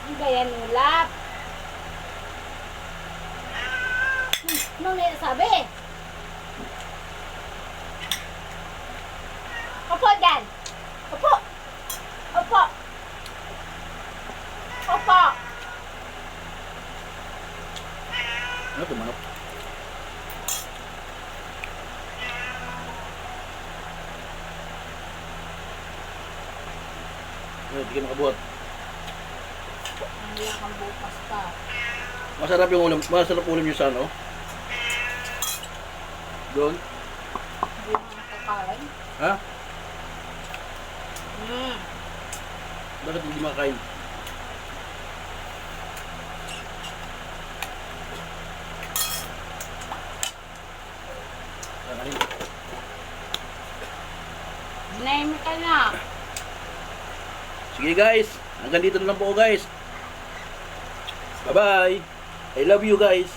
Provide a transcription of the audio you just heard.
Ang gaya nulap. Ano may sabi? Opo dyan. Opo. Opo. Opo. Ano ito, manok? Hindi ka makabuhat. Ang kang bukas pa. Masarap yung ulam, masarap ulam yung sa ano? Doon? Hindi mo nakakain. Ha? Hmm. Bakit hindi makain? Kakain. Name ka na. Sige guys, hanggang dito na lang po guys. Bye bye. I love you guys.